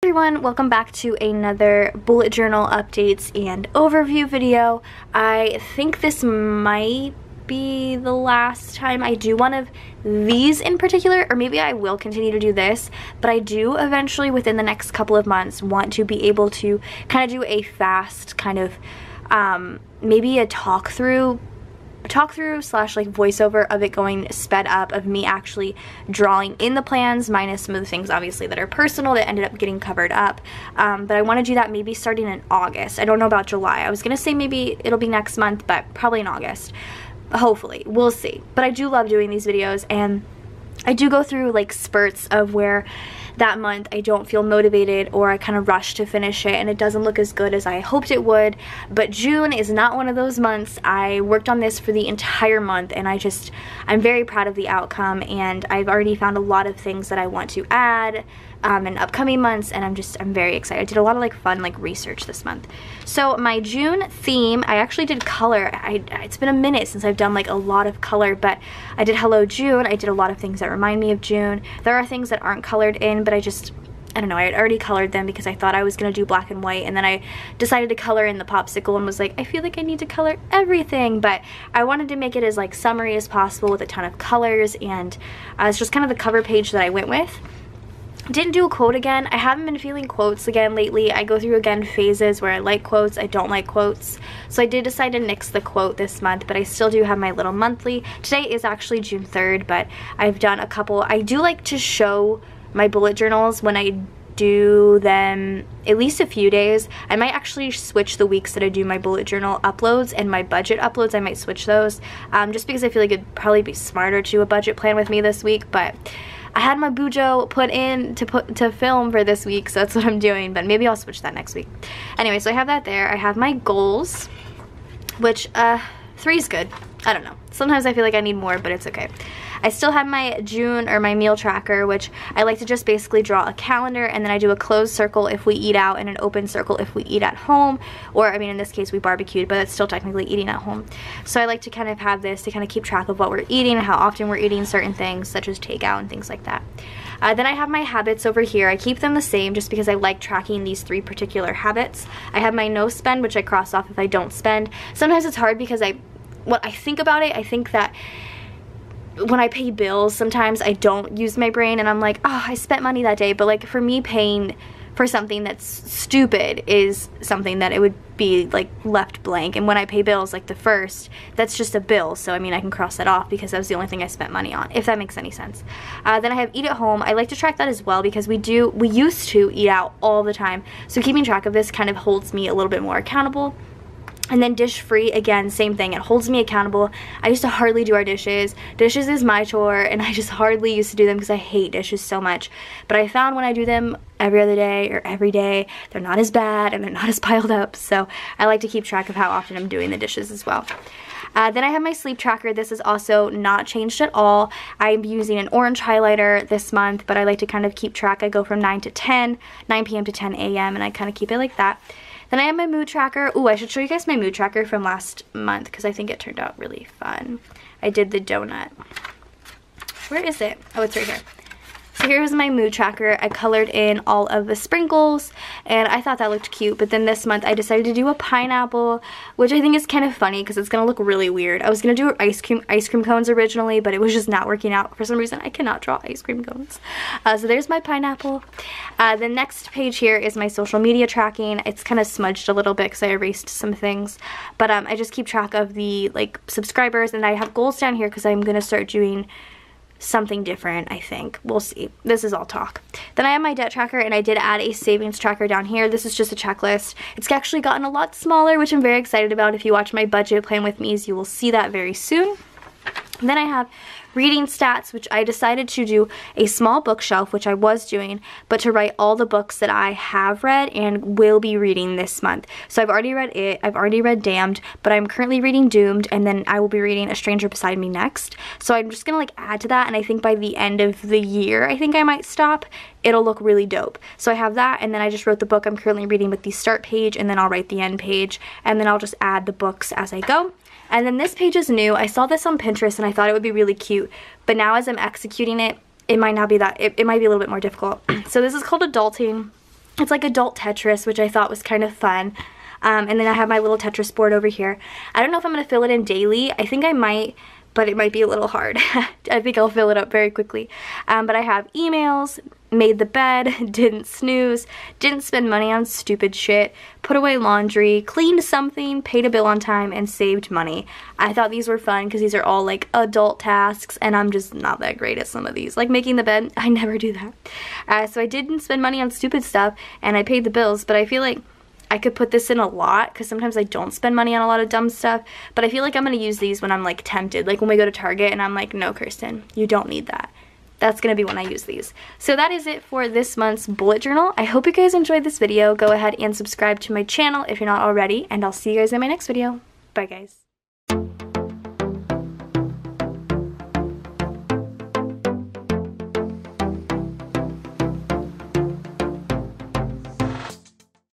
Everyone, welcome back to another bullet journal updates and overview video. I think this might be the last time I do one of these in particular, or maybe I will continue to do this, but I do eventually within the next couple of months want to be able to kind of do a fast kind of maybe a talk through slash like voiceover of it going sped up, of me actually drawing in the plans minus some of the things obviously that are personal that ended up getting covered up, but I want to do that maybe starting in August. I don't know about July. I was gonna say maybe it'll be next month, but probably in August, hopefully. We'll see. But I do love doing these videos, and I do go through like spurts of where that month I don't feel motivated or I kind of rush to finish it and it doesn't look as good as I hoped it would. But June is not one of those months. I worked on this for the entire month, and I'm very proud of the outcome, and I've already found a lot of things that I want to add in upcoming months, and I'm very excited. I did a lot of like fun like research this month. So my June theme, I actually did color. It's been a minute since I've done like a lot of color, but I did Hello June. I did a lot of things that remind me of June. There are things that aren't colored in, but I don't know, I had already colored them because I thought I was gonna do black and white, and then I decided to color in the popsicle and was like, I feel like I need to color everything, but I wanted to make it as like summery as possible with a ton of colors, and it's just kind of the cover page that I went with. Didn't do a quote again. I haven't been feeling quotes again lately. I go through again phases where I like quotes, I don't like quotes. So I did decide to nix the quote this month, but I still do have my little monthly. Today is actually June 3rd, but I've done a couple. I do like to show my bullet journals when I do them at least a few days. I might actually switch the weeks that I do my bullet journal uploads and my budget uploads. I might switch those just because I feel like it'd probably be smarter to do a budget plan with me this week, but I had my bujo put in to film for this week, so that's what I'm doing, but maybe I'll switch that next week. Anyway, so I have that there. I have my goals, which 3 is good. I don't know. Sometimes I feel like I need more, but it's okay. I still have my June or my meal tracker, which I like to just basically draw a calendar, and then I do a closed circle if we eat out and an open circle if we eat at home, or I mean in this case we barbecued, but it's still technically eating at home. So I like to kind of have this to kind of keep track of what we're eating and how often we're eating certain things such as takeout and things like that. Then I have my habits over here. I keep them the same just because I like tracking these 3 particular habits. I have my no spend, which I cross off if I don't spend. Sometimes it's hard because what I think about it, I think that when I pay bills, sometimes I don't use my brain and I'm like, oh, I spent money that day. But like for me, paying for something that's stupid is something that it would be like left blank. And when I pay bills, like the first, that's just a bill. So I mean, I can cross that off because that was the only thing I spent money on, if that makes any sense. Then I have eat at home. I like to track that as well because we used to eat out all the time. So keeping track of this kind of holds me a little bit more accountable. And then dish free, again, same thing. It holds me accountable. I used to hardly do our dishes. Dishes is my chore, and I just hardly used to do them because I hate dishes so much. But I found when I do them every other day or every day, they're not as bad and they're not as piled up. So I like to keep track of how often I'm doing the dishes as well. Then I have my sleep tracker. This is also not changed at all. I'm using an orange highlighter this month, but I like to kind of keep track. I go from 9 p.m. to 10 a.m. and I kind of keep it like that. Then I have my mood tracker. Ooh, I should show you guys my mood tracker from last month because I think it turned out really fun. I did the donut. Where is it? Oh, it's right here. So here's my mood tracker. I colored in all of the sprinkles, and I thought that looked cute, but then this month I decided to do a pineapple, which I think is kind of funny because it's going to look really weird. I was going to do ice cream cones originally, but it was just not working out. For some reason, I cannot draw ice cream cones. So there's my pineapple. The next page here is my social media tracking. It's kind of smudged a little bit because I erased some things, but I just keep track of the like subscribers, and I have goals down here because I'm going to start doing something different, I think. We'll see. This is all talk. Then I have my debt tracker, and I did add a savings tracker down here. This is just a checklist. It's actually gotten a lot smaller, which I'm very excited about. If you watch my budget plan with me, you will see that very soon. And then I have reading stats, which I decided to do a small bookshelf, which I was doing, but to write all the books that I have read and will be reading this month. So I've already read it, I've already read Damned, but I'm currently reading Doomed, and then I will be reading A Stranger Beside Me next. So I'm just gonna like add to that, and I think by the end of the year, I think I might stop. It'll look really dope. So I have that, and then I just wrote the book I'm currently reading with the start page, and then I'll write the end page, and then I'll just add the books as I go. And then this page is new. I saw this on Pinterest and I thought it would be really cute, but now as I'm executing it, it might not be that, it might be a little bit more difficult. So this is called Adulting. It's like adult Tetris, which I thought was kind of fun. And then I have my little Tetris board over here. I don't know if I'm going to fill it in daily. I think I might, but it might be a little hard. I think I'll fill it up very quickly. But I have emails, made the bed, didn't snooze, didn't spend money on stupid shit, put away laundry, cleaned something, paid a bill on time, and saved money. I thought these were fun because these are all like adult tasks, and I'm just not that great at some of these. Like making the bed, I never do that. So I didn't spend money on stupid stuff, and I paid the bills, but I feel like I could put this in a lot because sometimes I don't spend money on a lot of dumb stuff, but I feel like I'm going to use these when I'm like tempted, like when we go to Target and I'm like, no, Kirsten, you don't need that. That's going to be when I use these. So that is it for this month's bullet journal. I hope you guys enjoyed this video. Go ahead and subscribe to my channel if you're not already, and I'll see you guys in my next video. Bye, guys.